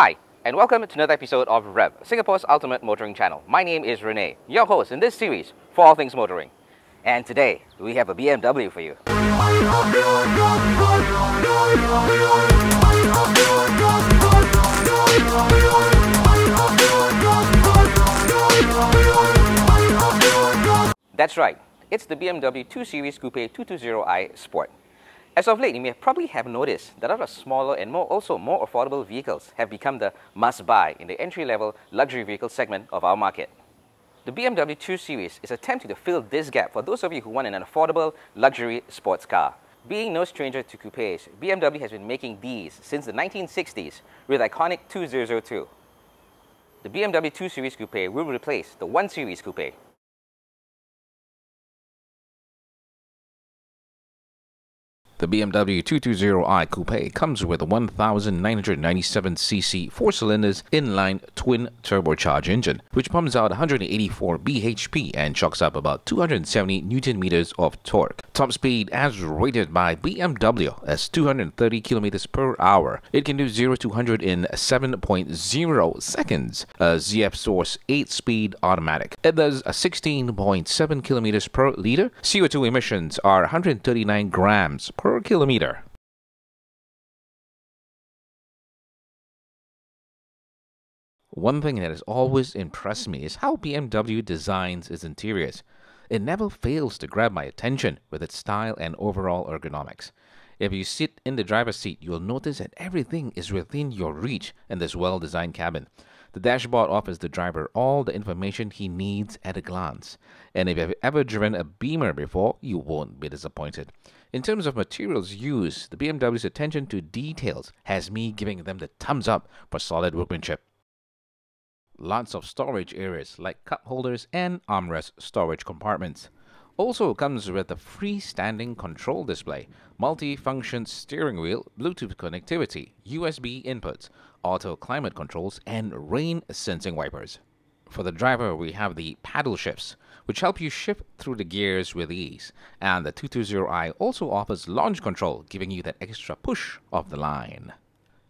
Hi, and welcome to another episode of Revv, Singapore's ultimate motoring channel. My name is Rene, your host in this series for all things motoring. And today, we have a BMW for you. That's right, it's the BMW 2 Series Coupe 220i Sport. As of late, you may probably have noticed that other smaller and also more affordable vehicles have become the must-buy in the entry-level luxury vehicle segment of our market. The BMW 2 Series is attempting to fill this gap for those of you who want an affordable luxury sports car. Being no stranger to coupes, BMW has been making these since the 1960s with iconic 2002. The BMW 2 Series Coupe will replace the 1 Series Coupe. The BMW 220i Coupe comes with a 1,997cc 4-cylinders inline twin turbocharged engine, which pumps out 184 bhp and chalks up about 270 Nm of torque. Top speed, as rated by BMW, as 230 km per hour. It can do 0 to 100 in 7.0 seconds. A ZF Source 8-speed automatic. It does 16.7 km per liter. CO2 emissions are 139 grams per kilometer. One thing that has always impressed me is how BMW designs its interiors. It never fails to grab my attention with its style and overall ergonomics. If you sit in the driver's seat, you'll notice that everything is within your reach in this well-designed cabin. The dashboard offers the driver all the information he needs at a glance. And if you've ever driven a Beamer before, you won't be disappointed. In terms of materials used, the BMW's attention to details has me giving them the thumbs up for solid workmanship. Lots of storage areas like cup holders and armrest storage compartments. Also comes with a freestanding control display, multi-function steering wheel, Bluetooth connectivity, USB inputs, auto climate controls, and rain sensing wipers. For the driver, we have the paddle shifts, which help you shift through the gears with ease. And the 220i also offers launch control, giving you that extra push of the line.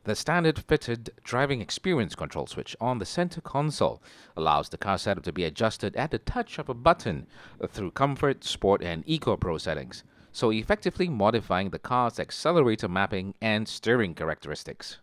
The standard fitted driving experience control switch on the center console allows the car setup to be adjusted at the touch of a button through comfort, sport, and eco pro settings, so effectively modifying the car's accelerator mapping and steering characteristics.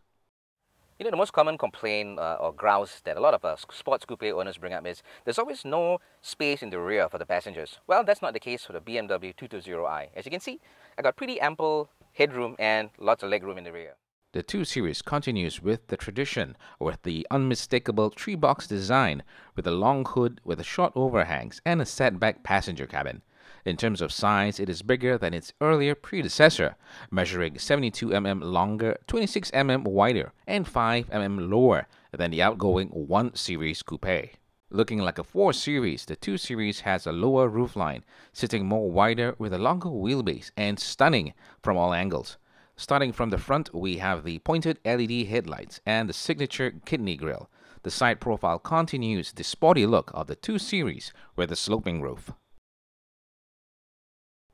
You know, the most common complaint or grouse that a lot of sports coupe owners bring up is there's always no space in the rear for the passengers. Well, that's not the case for the BMW 220i. As you can see, I got pretty ample headroom and lots of legroom in the rear. The 2 Series continues with the tradition with the unmistakable tree-box design with a long hood with a short overhangs and a setback passenger cabin. In terms of size, it is bigger than its earlier predecessor, measuring 72 mm longer, 26 mm wider, and 5 mm lower than the outgoing 1 Series Coupe. Looking like a 4 Series, the 2 Series has a lower roofline, sitting more wider with a longer wheelbase and stunning from all angles. Starting from the front, we have the pointed LED headlights and the signature kidney grille. The side profile continues the sporty look of the 2 Series with a sloping roof.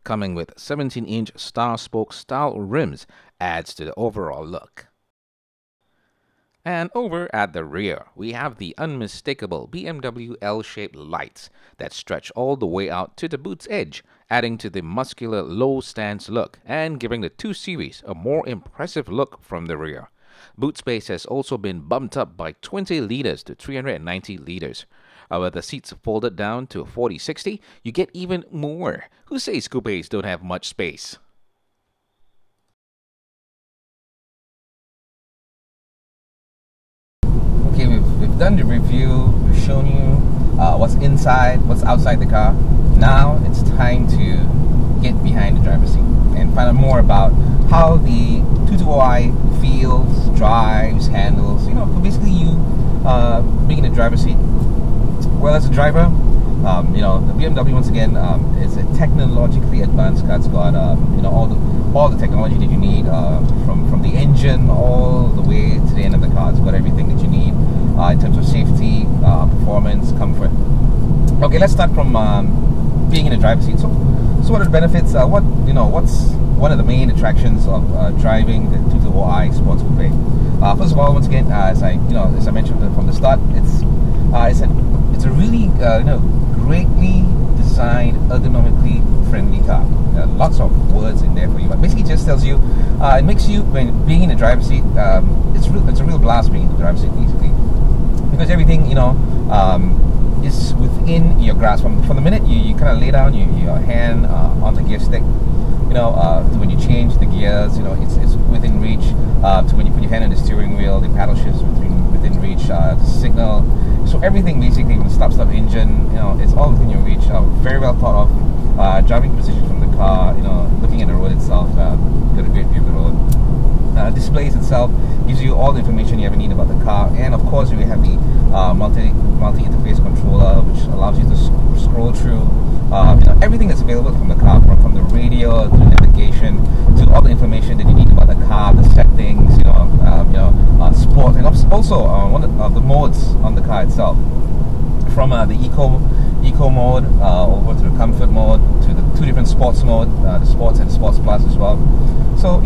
Coming with 17-inch star-spoke style rims adds to the overall look. And over at the rear, we have the unmistakable BMW L-shaped lights that stretch all the way out to the boot's edge, adding to the muscular low stance look and giving the 2 Series a more impressive look from the rear. Boot space has also been bumped up by 20 liters to 390 liters. With the seats folded down to 40/60, you get even more. Who says coupes don't have much space? Okay, we've done the review, we've shown you what's inside, what's outside the car. Now it's time to get behind the driver's seat and find out more about how the 220i feels, drives, handles, you know, basically you being in the driver's seat. Well, as a driver, you know, the BMW once again is a technologically advanced car. It's got you know, all the technology that you need from the engine all the way to the end of the car. It's got everything that you need in terms of safety, performance, comfort. Okay, let's start from being in the driver's seat. So what are the benefits? What's one of the main attractions of driving the 220i Sports Coupe? First of all, once again, as I mentioned from the start, it's a really greatly designed, ergonomically friendly car. Lots of words in there for you, but basically just tells you, it makes you, when being in the driver's seat, it's a real blast being in the driver's seat, basically, because everything is within your grasp. From the minute you kind of lay down your hand on the gear stick, to when you change the gears, it's within reach. To when you put your hand on the steering wheel, the paddle shifts within reach. The signal, so everything basically, when start engine, it's all within your reach. Very well thought of. Driving position from the car, looking at the road itself, got a great view of the road. Displays itself gives you all the information you ever need about the car, and of course we have the multi-interface controller, which allows you to scroll through everything that's available from the car, from the radio to the navigation to all the information that you need about the car, the settings, sport, and also one of the modes on the car itself, from the eco mode over to the comfort mode to the two different sports mode, the sports and the sports plus as well. So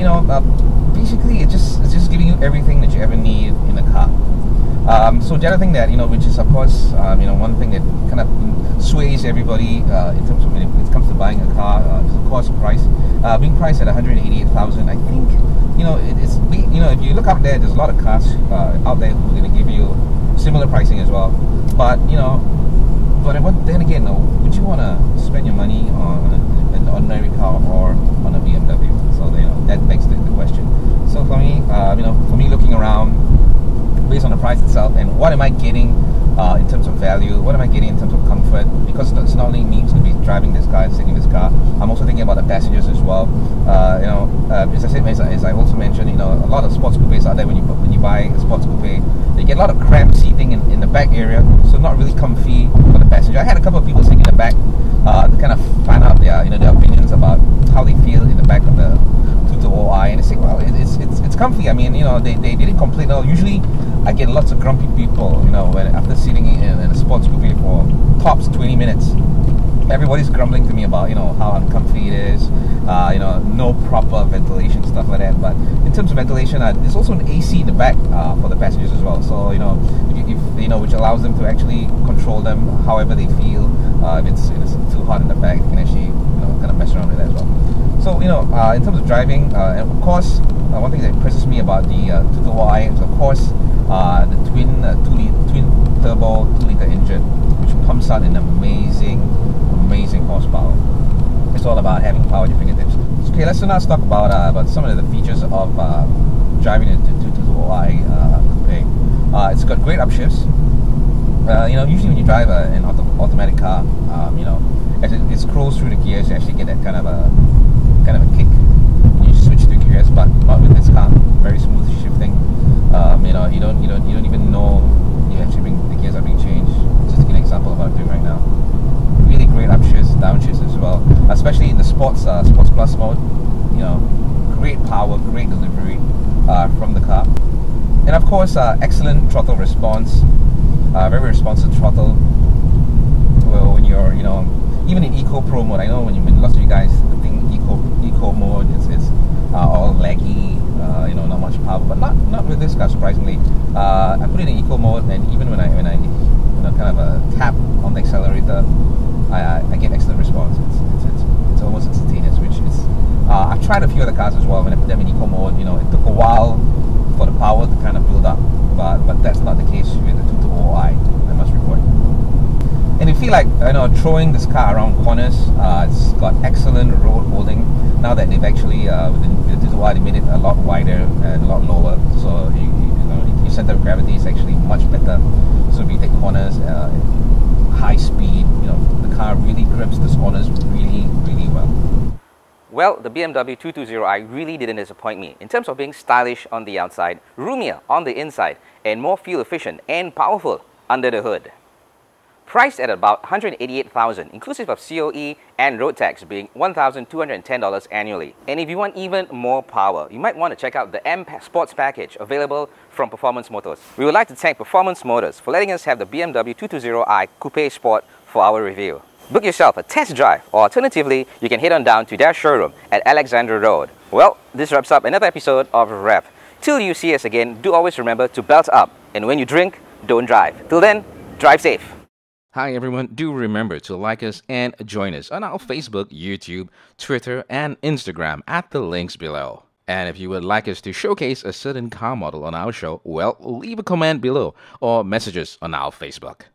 basically it's just giving you everything that you ever need in a car. So the other thing that which is of course one thing that kind of sways everybody in terms of when it comes to buying a car, is of course price. Being priced at 188,000, I think if you look out there's a lot of cars out there who are going to give you similar pricing as well, but then again, would you want to spend your money on an ordinary car or on a BMW? So that begs the question. So for me, looking around based on the price itself and what am I getting in terms of value, what am I getting in terms of comfort, because it's not only me who's going to be driving this car and sitting in this car, I'm also thinking about the passengers as well. As I said, as I also mentioned, a lot of sports coupes out there, when you buy a sports coupe, they get a lot of cramped seating in the back area, so not really comfy for the passenger. I had a couple of people sitting in the back to kind of find out their opinions about how they feel in the back of the 220i, and they say, well, it's comfy. I mean, they didn't complain. Usually I get lots of grumpy people, when after sitting in a sports coupe for tops 20 minutes, everybody's grumbling to me about how uncomfy it is, no proper ventilation, stuff like that. But in terms of ventilation, there's also an AC in the back for the passengers as well. So if which allows them to actually control them however they feel. If it's too hot in the back, they can actually kind of mess around with that as well. So in terms of driving, and of course, one thing that impresses me about the 220i is of course the twin turbo 2-liter engine, which pumps out an amazing horsepower. It's all about having power at your fingertips. Okay, let's now talk about some of the features of driving a 220i coupe. It's got great upshifts. Usually when you drive an automatic car, as it scrolls through the gears, you actually get that kind of a kick when you switch to gears, but not with this car. Very smooth shifting. You don't even know the gears are being changed. Just to give an example of what I'm doing right now. Really great upshifts, downshifts as well, especially in the sports plus mode. Great power, great delivery from the car, and of course excellent throttle response. Very responsive throttle. Well, when you're even in Eco Pro mode, I know when lots of you guys think Eco mode it's all laggy, not much power, but not with this car, surprisingly. I put it in Eco mode, and even when I kind of tap on the accelerator, I get excellent response. It's almost instantaneous, which is I've tried a few other cars as well. When I put them in Eco mode, it took a while for the power to kind of build up, but that's not the case with the 220i, I must report. And you feel like throwing this car around corners. It's got excellent road holding. Now that they've actually with the 220i, they made it a lot wider and a lot lower, so your center of gravity is actually much better. So if you take corners high speed, the car really grips these corners really well. Well, the BMW 220i really didn't disappoint me in terms of being stylish on the outside, roomier on the inside, and more fuel efficient and powerful under the hood. Priced at about $188,000, inclusive of COE and road tax being $1,210 annually. And if you want even more power, you might want to check out the M Sports package available from Performance Motors. We would like to thank Performance Motors for letting us have the BMW 220i Coupe Sport for our review. Book yourself a test drive, or alternatively, you can head on down to their showroom at Alexandra Road. Well, this wraps up another episode of Revv, Till you see us again, do always remember to belt up. And when you drink, don't drive. Till then, drive safe. Hi everyone, do remember to like us and join us on our Facebook, YouTube, Twitter, and Instagram at the links below. And if you would like us to showcase a certain car model on our show, well, leave a comment below or message us on our Facebook.